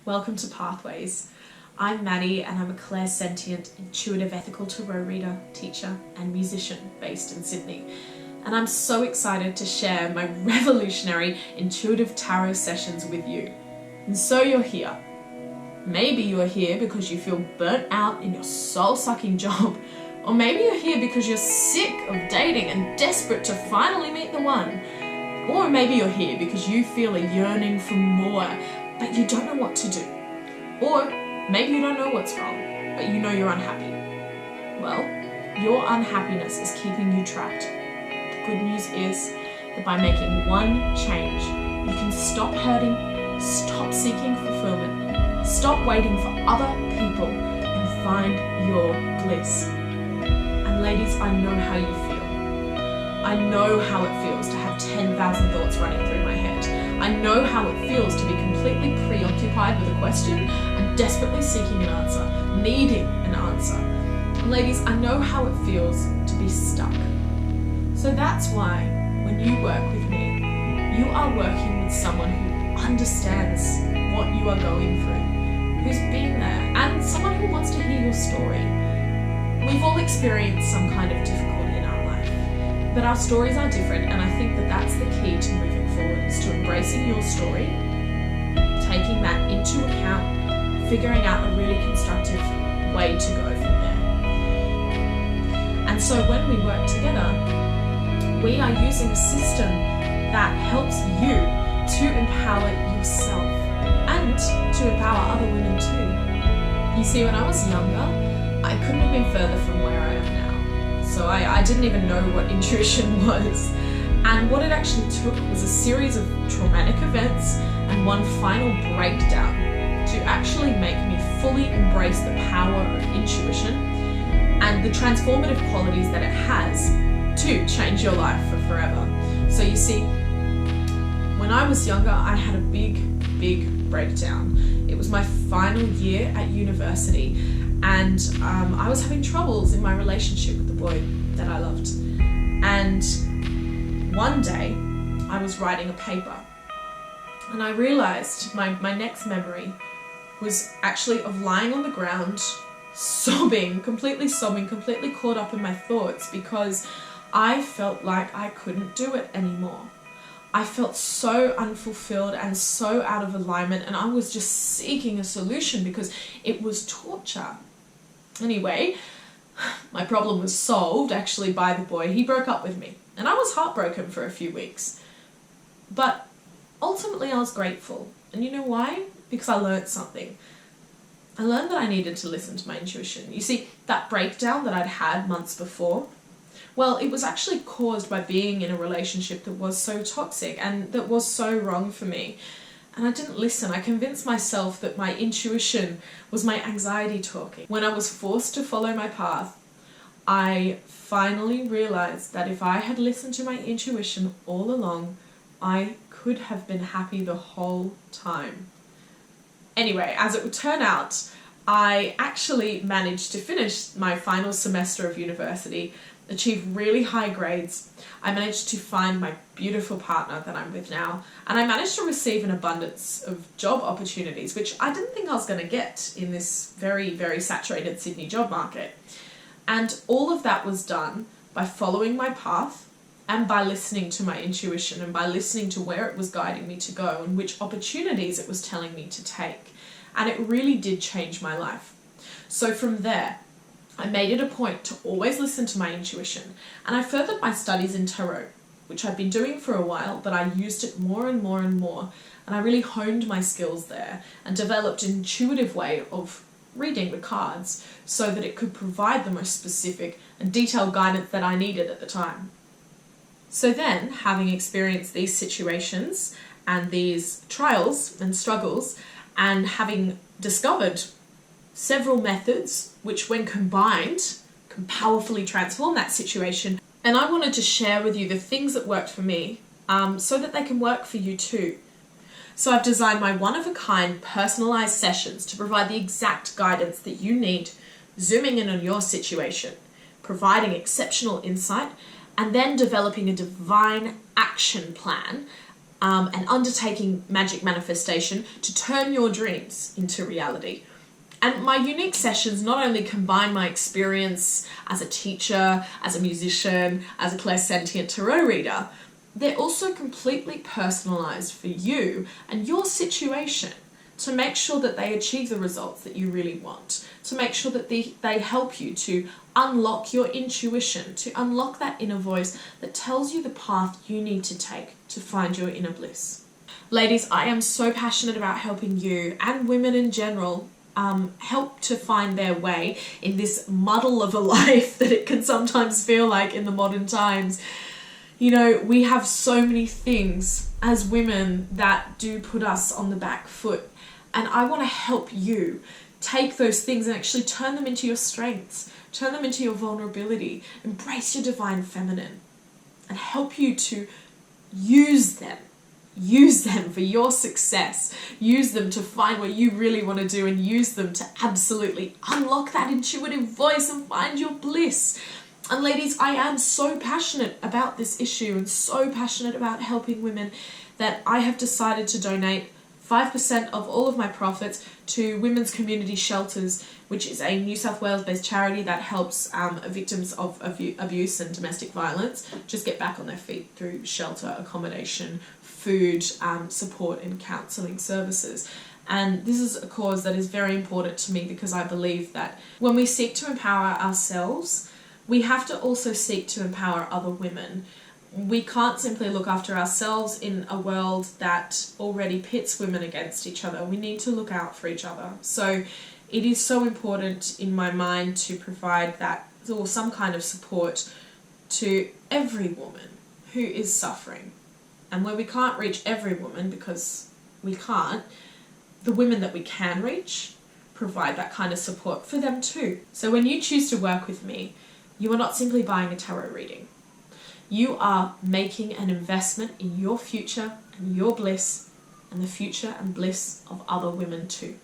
Welcome to Pathways. I'm Madi and I'm a clairsentient, intuitive ethical tarot reader, teacher and musician based in Sydney. And I'm so excited to share my revolutionary intuitive tarot sessions with you. And so you're here. Maybe you're here because you feel burnt out in your soul-sucking job. Or maybe you're here because you're sick of dating and desperate to finally meet the one. Or maybe you're here because you feel a yearning for more, but you don't know what to do. Or maybe you don't know what's wrong, but you know you're unhappy. Well, your unhappiness is keeping you trapped. The good news is that by making one change, you can stop hurting, stop seeking fulfillment, stop waiting for other people, and find your bliss. And ladies, I know how you feel. I know how it feels to have 10,000 thoughts running through my head. I know how it feels to be completely preoccupied with a question and desperately seeking an answer, needing an answer. And ladies, I know how it feels to be stuck. So that's why when you work with me, you are working with someone who understands what you are going through, who's been there, and someone who wants to hear your story. We've all experienced some kind of difficulty in our life, but our stories are different, and I think that that's the key to moving forward, is to embracing your story, taking that into account, figuring out a really constructive way to go from there. And so when we work together, we are using a system that helps you to empower yourself and to empower other women too. You see, when I was younger, I couldn't have been further from where I am now. So I didn't even know what intuition was. And what it actually took was a series of traumatic events and one final breakdown to actually make me fully embrace the power of intuition and the transformative qualities that it has to change your life for forever. So you see, when I was younger, I had a big breakdown. It was my final year at university, and I was having troubles in my relationship with the boy that I loved. And one day, I was writing a paper, and I realized my next memory was actually of lying on the ground, sobbing, completely caught up in my thoughts, because I felt like I couldn't do it anymore. I felt so unfulfilled and so out of alignment, and I was just seeking a solution because it was torture. Anyway, my problem was solved actually by the boy. He broke up with me, and I was heartbroken for a few weeks. But ultimately I was grateful. And you know why? Because I learned something. I learned that I needed to listen to my intuition. You see, that breakdown that I'd had months before, well, it was actually caused by being in a relationship that was so toxic and that was so wrong for me. And I didn't listen. I convinced myself that my intuition was my anxiety talking. When I was forced to follow my path, I finally realized that if I had listened to my intuition all along, I could have been happy the whole time. Anyway, as it would turn out, I actually managed to finish my final semester of university, achieve really high grades. I managed to find my beautiful partner that I'm with now, and I managed to receive an abundance of job opportunities, which I didn't think I was going to get in this very saturated Sydney job market. And all of that was done by following my path and by listening to my intuition and by listening to where it was guiding me to go and which opportunities it was telling me to take. And it really did change my life. So from there, I made it a point to always listen to my intuition, and I furthered my studies in tarot, which I'd been doing for a while, but I used it more and more, and I really honed my skills there and developed an intuitive way of reading the cards so that it could provide the most specific and detailed guidance that I needed at the time. So then, having experienced these situations and these trials and struggles, and having discovered several methods which, when combined, can powerfully transform that situation. And I wanted to share with you the things that worked for me so that they can work for you too. So I've designed my one-of-a-kind personalized sessions to provide the exact guidance that you need, zooming in on your situation, providing exceptional insight, and then developing a divine action plan and undertaking magic manifestation to turn your dreams into reality. And my unique sessions not only combine my experience as a teacher, as a musician, as a clairsentient tarot reader, they're also completely personalized for you and your situation to make sure that they achieve the results that you really want, to make sure that they help you to unlock your intuition, to unlock that inner voice that tells you the path you need to take to find your inner bliss. Ladies, I am so passionate about helping you and women in general help to find their way in this muddle of a life that it can sometimes feel like in the modern times. You know, we have so many things as women that do put us on the back foot. And I want to help you take those things and actually turn them into your strengths, turn them into your vulnerability, embrace your divine feminine, and help you to use them for your success, use them to find what you really want to do, and use them to absolutely unlock that intuitive voice and find your bliss. And ladies, I am so passionate about this issue and so passionate about helping women that I have decided to donate 5% of all of my profits to Women's Community Shelters, which is a New South Wales-based charity that helps victims of abuse and domestic violence just get back on their feet through shelter, accommodation, food, support and counselling services. And this is a cause that is very important to me because I believe that when we seek to empower ourselves, we have to also seek to empower other women. We can't simply look after ourselves in a world that already pits women against each other. We need to look out for each other. So it is so important in my mind to provide that or some kind of support to every woman who is suffering. And where we can't reach every woman, because we can't, the women that we can reach, provide that kind of support for them too. So when you choose to work with me, you are not simply buying a tarot reading. You are making an investment in your future and your bliss and the future and bliss of other women too.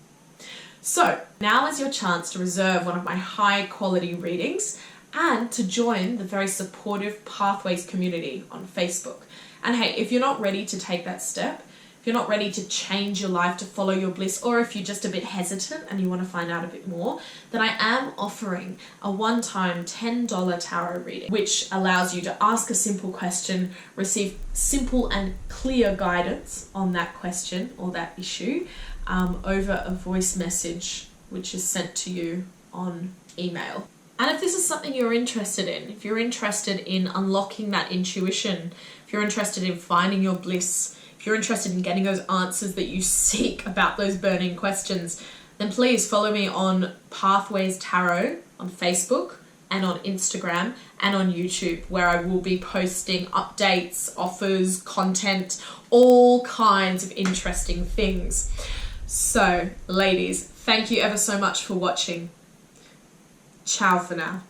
So now is your chance to reserve one of my high quality readings and to join the very supportive Pathways community on Facebook. And hey, if you're not ready to take that step, if you're not ready to change your life to follow your bliss, or if you're just a bit hesitant and you want to find out a bit more, then I am offering a one-time $10 tarot reading, which allows you to ask a simple question, receive simple and clear guidance on that question or that issue over a voice message, which is sent to you on email. And if this is something you're interested in, if you're interested in unlocking that intuition, if you're interested in finding your bliss, if you're interested in getting those answers that you seek about those burning questions, then please follow me on Pathways Tarot on Facebook and on Instagram and on YouTube, where I will be posting updates, offers, content, all kinds of interesting things. So, ladies, thank you ever so much for watching. Ciao for now.